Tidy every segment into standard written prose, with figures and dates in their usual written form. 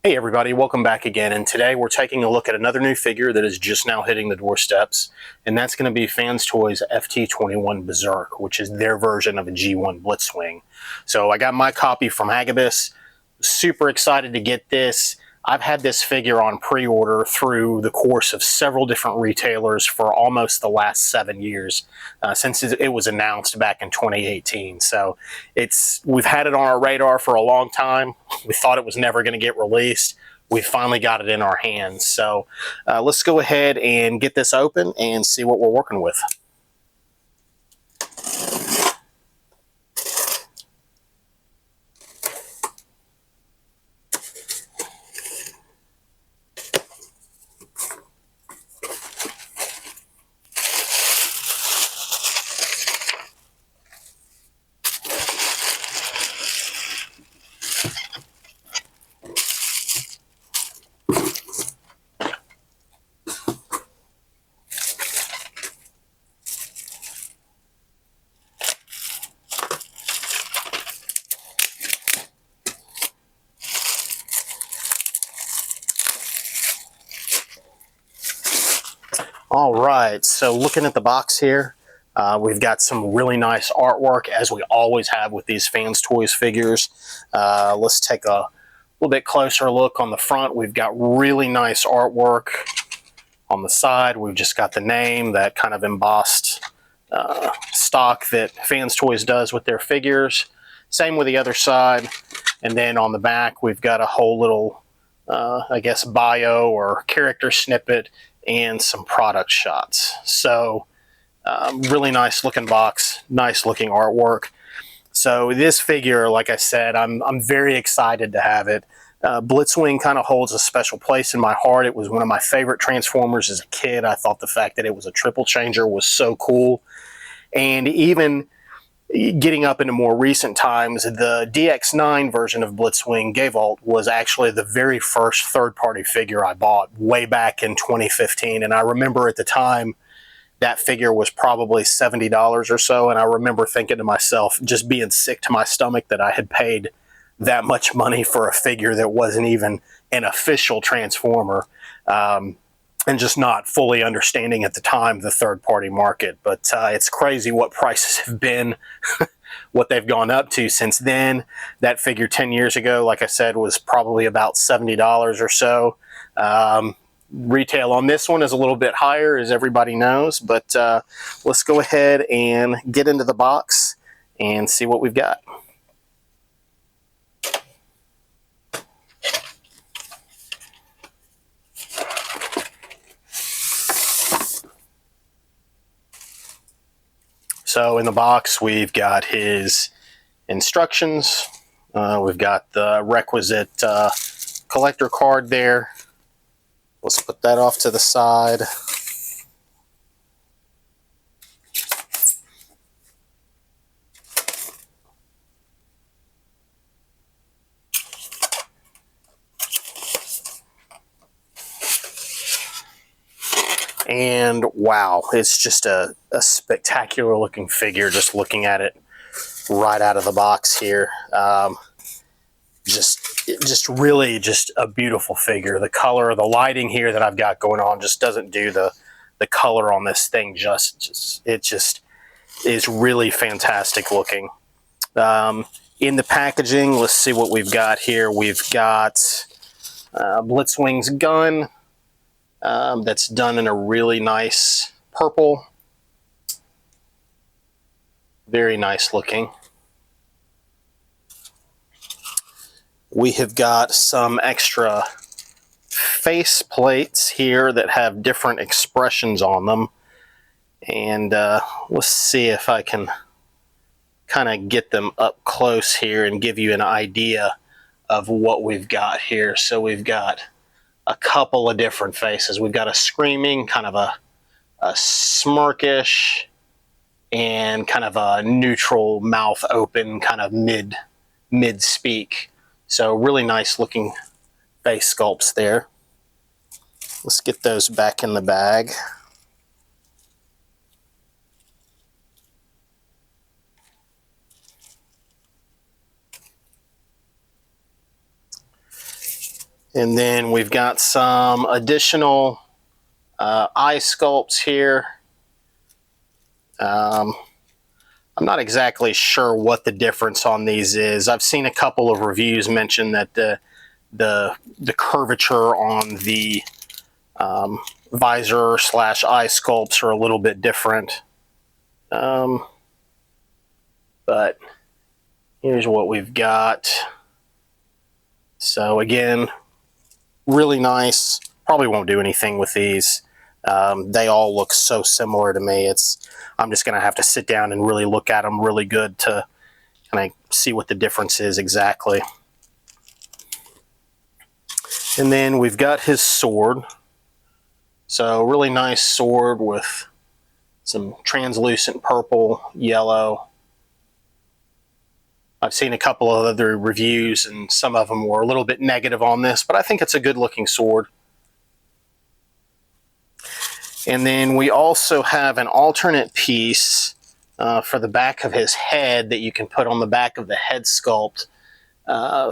Hey everybody, welcome back again, and today we're taking a look at another new figure that is just now hitting the doorsteps, and that's going to be FansToys FT-21 Berserk, which is their version of a G1 Blitzwing. So I got my copy from Agabus, super excited to get this. I've had this figure on pre-order through the course of several different retailers for almost the last 7 years, since it was announced back in 2018. So we've had it on our radar for a long time. We thought it was never going to get released. We finally got it in our hands. So let's go ahead and get this open and see what we're working with. All right, so looking at the box here, we've got some really nice artwork, as we always have with these FansToys figures. Let's take a little bit closer look on the front. We've got really nice artwork. On the side, we've just got the name, that kind of embossed stock that FansToys does with their figures. Same with the other side. And then on the back, we've got a whole little, I guess, bio or character snippet and some product shots. So really nice looking box, nice looking artwork. So this figure, like I said, I'm very excited to have it. Blitzwing kind of holds a special place in my heart. It was one of my favorite Transformers as a kid. I thought the fact that it was a triple changer was so cool. And even getting up into more recent times, the DX9 version of Blitzwing Gavolt was actually the very first third-party figure I bought way back in 2015. And I remember at the time, that figure was probably $70 or so. And I remember thinking to myself, just being sick to my stomach that I had paid that much money for a figure that wasn't even an official Transformer. And just not fully understanding at the time the third-party market. But it's crazy what prices have been, what they've gone up to since then. That figure 10 years ago, like I said, was probably about $70 or so. Retail on this one is a little bit higher, as everybody knows, but let's go ahead and get into the box and see what we've got. So in the box, we've got his instructions. We've got the requisite collector card there. Let's put that off to the side. And wow, it's just a spectacular looking figure, just looking at it right out of the box here. Just really just a beautiful figure. The color, the lighting here that I've got going on just doesn't do the color on this thing it just is really fantastic looking. In the packaging, let's see what we've got here. We've got Blitzwing's gun. That's done in a really nice purple. Very nice looking. We have got some extra face plates here that have different expressions on them. And let's see if I can kind of get them up close here and give you an idea of what we've got here. So we've got a couple of different faces. We've got a screaming, kind of a smirkish, and kind of a neutral, mouth open, kind of mid speak. So really nice looking face sculpts there. Let's get those back in the bag. And then we've got some additional eye sculpts here. I'm not exactly sure what the difference on these is. I've seen a couple of reviews mention that the curvature on the visor slash eye sculpts are a little bit different. But here's what we've got. So again, really nice. Probably won't do anything with these. They all look so similar to me. I'm just going to have to sit down and really look at them really good to kind of see what the difference is exactly. And then we've got his sword. So really nice sword with some translucent purple, yellow. I've seen a couple of other reviews and some of them were a little bit negative on this, but I think it's a good looking sword. And then we also have an alternate piece for the back of his head that you can put on the back of the head sculpt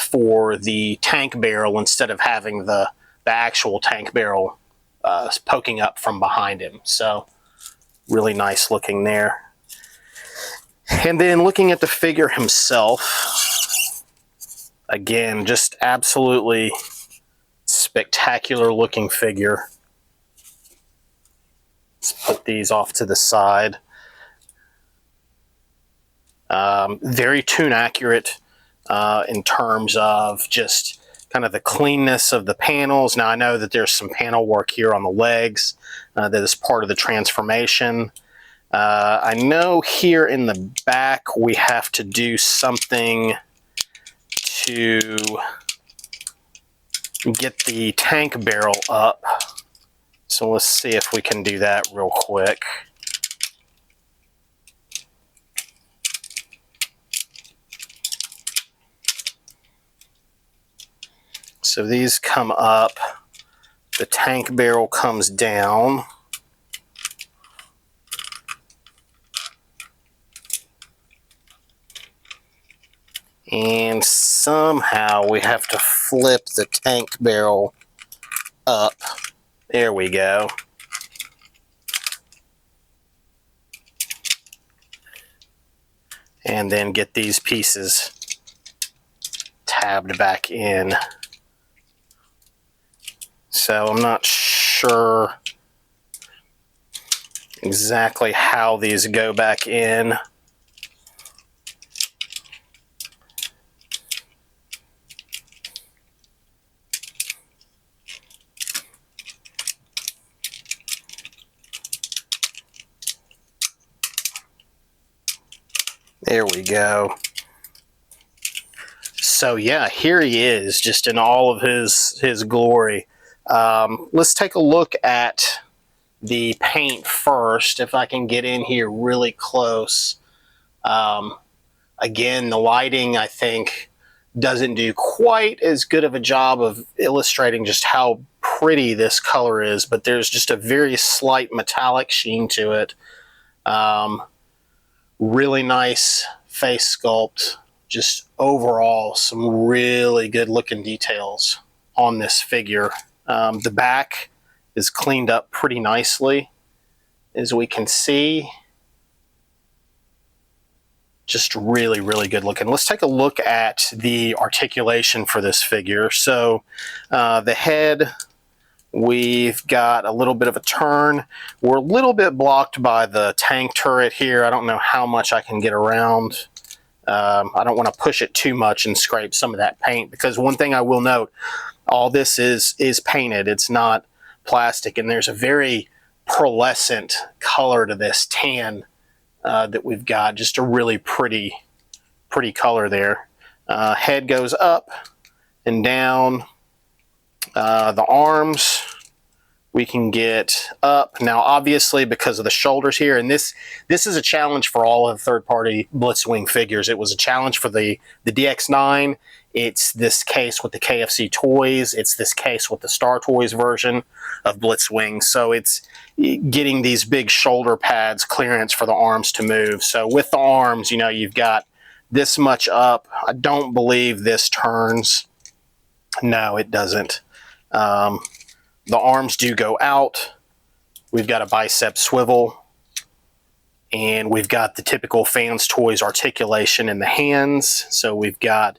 for the tank barrel instead of having the actual tank barrel poking up from behind him. So really nice looking there. And then looking at the figure himself, again, just absolutely spectacular looking figure. Let's put these off to the side. Very tune accurate in terms of just kind of the cleanness of the panels. Now I know that there's some panel work here on the legs that is part of the transformation. I know here in the back we have to do something to get the tank barrel up. So let's see if we can do that real quick. So these come up, the tank barrel comes down. And somehow we have to flip the tank barrel up. There we go. And then get these pieces tabbed back in. So I'm not sure exactly how these go back in. There we go. So yeah, here he is, just in all of his glory. Let's take a look at the paint first, if I can get in here really close. Again, the lighting, I think, doesn't do quite as good of a job of illustrating just how pretty this color is, but there's just a very slight metallic sheen to it. Really nice face sculpt. Just overall, some really good looking details on this figure. The back is cleaned up pretty nicely, as we can see. Just really, really good looking. Let's take a look at the articulation for this figure. So the head, we've got a little bit of a turn. We're a little bit blocked by the tank turret here. I don't know how much I can get around. I don't want to push it too much and scrape some of that paint, because one thing I will note, all this is painted. It's not plastic, and there's a very pearlescent color to this tan that we've got. Just a really pretty color there. Head goes up and down. The arms we can get up. Now obviously, because of the shoulders here, and this is a challenge for all of the third-party Blitzwing figures. It was a challenge for the DX9. It's this case with the KFC Toys. It's this case with the Star Toys version of Blitzwing. So it's getting these big shoulder pads clearance for the arms to move. So with the arms, you know, you've got this much up. I don't believe this turns. No, it doesn't. The arms do go out. We've got a bicep swivel, and we've got the typical FansToys articulation in the hands. So we've got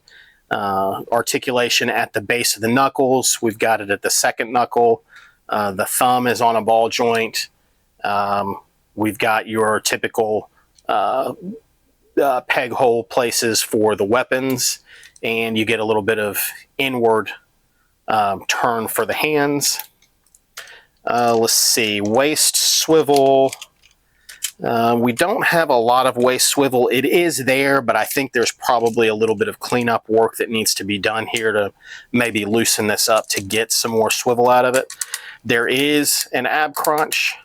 articulation at the base of the knuckles. We've got it at the second knuckle. The thumb is on a ball joint. We've got your typical peg hole places for the weapons, and you get a little bit of inward turn for the hands. Let's see, waist swivel. We don't have a lot of waist swivel. It is there, but I think there's probably a little bit of cleanup work that needs to be done here to maybe loosen this up to get some more swivel out of it. There is an ab crunch.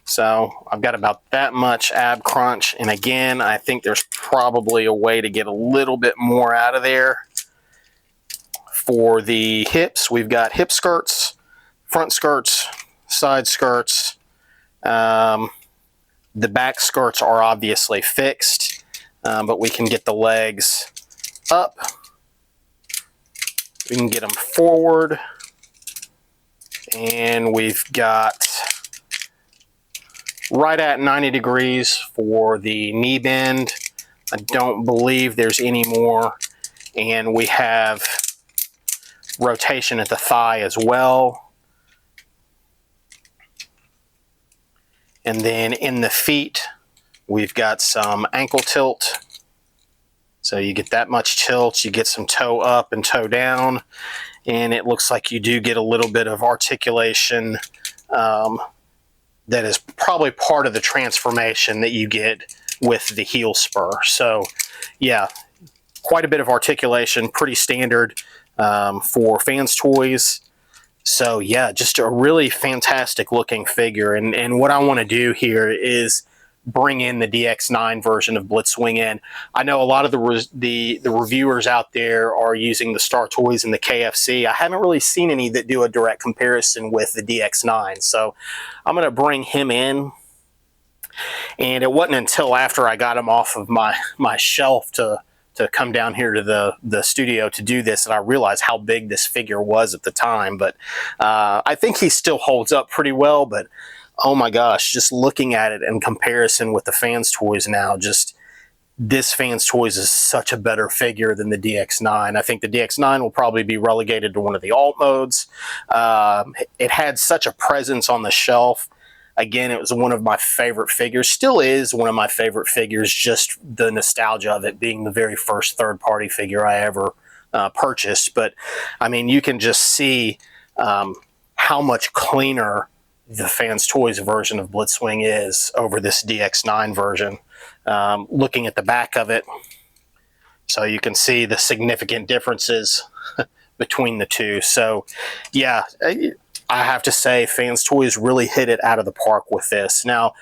So I've got about that much ab crunch. And again, I think there's probably a way to get a little bit more out of there. For the hips, we've got hip skirts, front skirts, side skirts. The back skirts are obviously fixed, but we can get the legs up. We can get them forward. And we've got right at 90 degrees for the knee bend. I don't believe there's any more. And we have rotation at the thigh as well. And then in the feet, we've got some ankle tilt. So you get that much tilt, you get some toe up and toe down, and it looks like you do get a little bit of articulation that is probably part of the transformation that you get with the heel spur. So yeah, quite a bit of articulation, pretty standard for FansToys. So yeah, just a really fantastic looking figure. And what I want to do here is bring in the DX9 version of Blitzwing in. I know a lot of the reviewers out there are using the Star Toys and the KFC. I haven't really seen any that do a direct comparison with the DX9. So I'm going to bring him in. And it wasn't until after I got him off of my shelf to come down here to the studio to do this that I realized how big this figure was at the time. But I think he still holds up pretty well. But oh my gosh, just looking at it in comparison with the FansToys now, just this FansToys is such a better figure than the DX9. I think the DX9 will probably be relegated to one of the alt modes. It had such a presence on the shelf. Again, it was one of my favorite figures, still is one of my favorite figures, just the nostalgia of it being the very first third-party figure I ever purchased. But, I mean, you can just see how much cleaner the FansToys version of Blitzwing is over this DX9 version. Looking at the back of it, so you can see the significant differences between the two. So, yeah, I have to say FansToys really hit it out of the park with this. Now,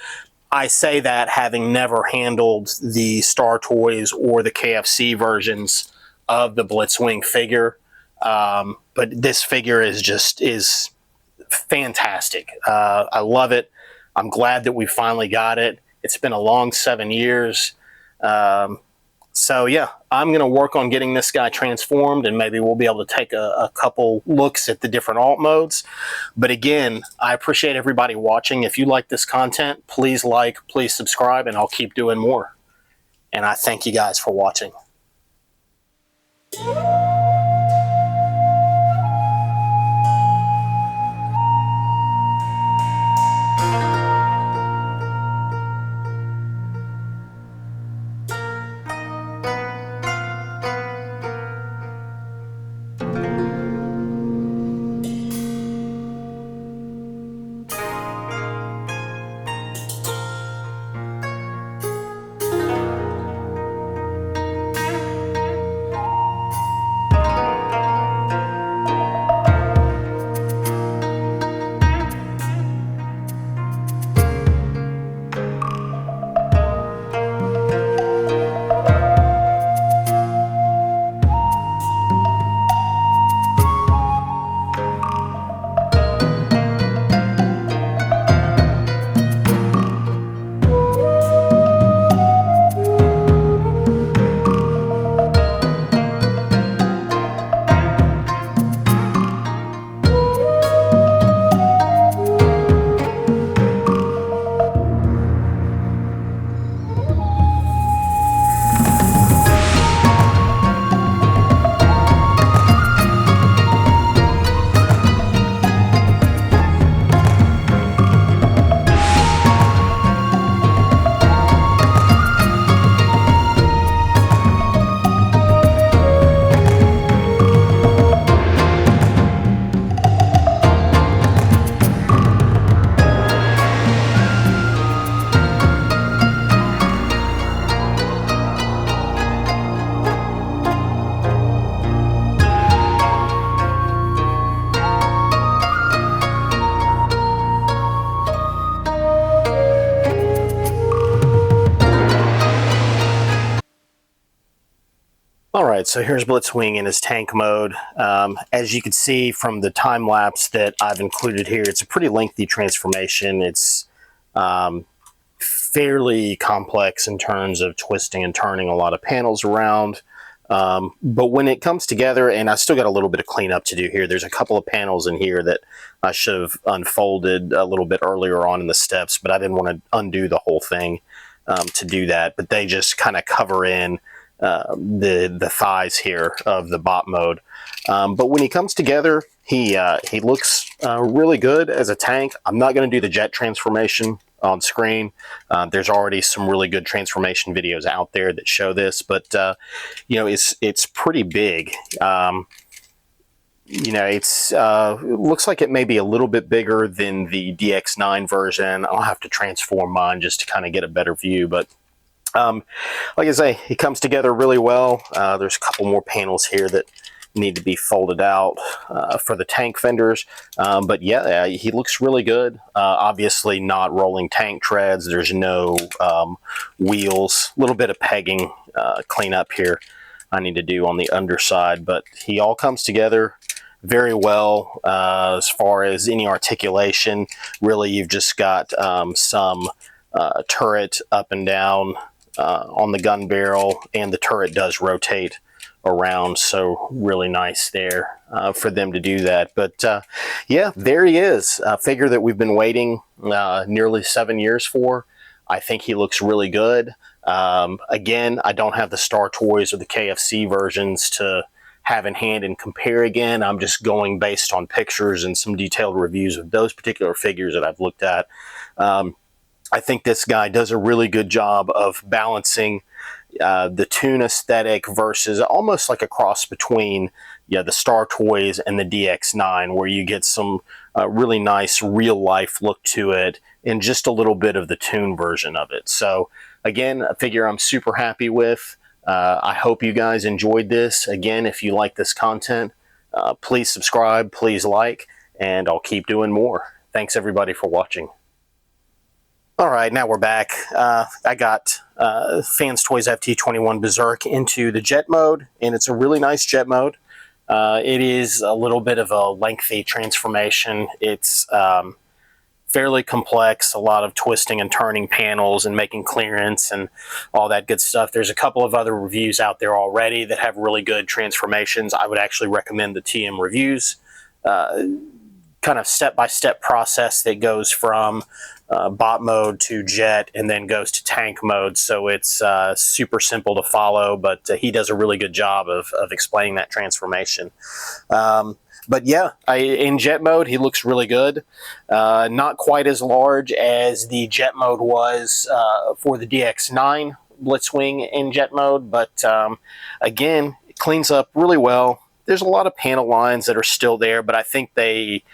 I say that having never handled the Star Toys or the KFC versions of the Blitzwing figure, but this figure is fantastic. I love it. I'm glad that we finally got it. It's been a long 7 years. So yeah, I'm going to work on getting this guy transformed, and maybe we'll be able to take a couple looks at the different alt modes. But again, I appreciate everybody watching. If you like this content, please like, please subscribe, and I'll keep doing more. And I thank you guys for watching. so here's Blitzwing in his tank mode. As you can see from the time lapse that I've included here, it's a pretty lengthy transformation. It's fairly complex in terms of twisting and turning a lot of panels around. But when it comes together, and I still got a little bit of cleanup to do here, there's a couple of panels in here that I should have unfolded a little bit earlier on in the steps, but I didn't want to undo the whole thing to do that. But they just kind of cover in the thighs here of the bot mode. But when he comes together, he looks really good as a tank. I'm not going to do the jet transformation on screen. There's already some really good transformation videos out there that show this, but you know, it's pretty big. You know, it looks like it may be a little bit bigger than the DX9 version. I'll have to transform mine just to kind of get a better view, but like I say, it comes together really well. There's a couple more panels here that need to be folded out for the tank fenders, but yeah, he looks really good. Obviously not rolling tank treads. There's no wheels. A little bit of pegging cleanup here I need to do on the underside, but he all comes together very well. As far as any articulation, really you've just got some turret up and down on the gun barrel, and the turret does rotate around, so really nice there for them to do that. But yeah, there he is, a figure that we've been waiting nearly 7 years for. I think he looks really good. Again, I don't have the Star Toys or the KFC versions to have in hand and compare again. I'm just going based on pictures and some detailed reviews of those particular figures that I've looked at. I think this guy does a really good job of balancing the Toon aesthetic versus almost like a cross between the Star Toys and the DX9, where you get some really nice real life look to it and just a little bit of the Toon version of it. So again, a figure I'm super happy with. I hope you guys enjoyed this. Again, if you like this content, please subscribe, please like, and I'll keep doing more. Thanks everybody for watching. All right, now we're back. I got FansToys FT-21 Berserk into the jet mode, and it's a really nice jet mode. It is a little bit of a lengthy transformation. It's fairly complex, a lot of twisting and turning panels and making clearance and all that good stuff. There's a couple of other reviews out there already that have really good transformations. I would actually recommend the TM reviews. Kind of step-by-step process that goes from bot mode to jet and then goes to tank mode, so it's super simple to follow, but he does a really good job of explaining that transformation. But yeah, in jet mode he looks really good. Not quite as large as the jet mode was for the DX9 Blitzwing in jet mode, but again, it cleans up really well. There's a lot of panel lines that are still there, but I think they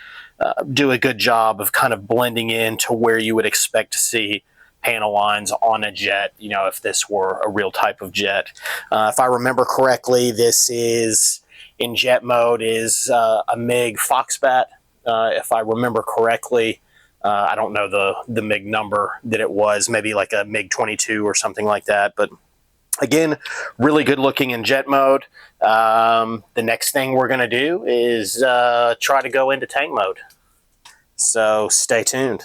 do a good job of kind of blending in to where you would expect to see panel lines on a jet, you know, if this were a real type of jet. If I remember correctly, this is, in jet mode, is a MiG Foxbat, if I remember correctly. I don't know the MiG number that it was, maybe like a MiG-22 or something like that, but again, really good looking in jet mode. The next thing we're going to do is try to go into tank mode. So stay tuned.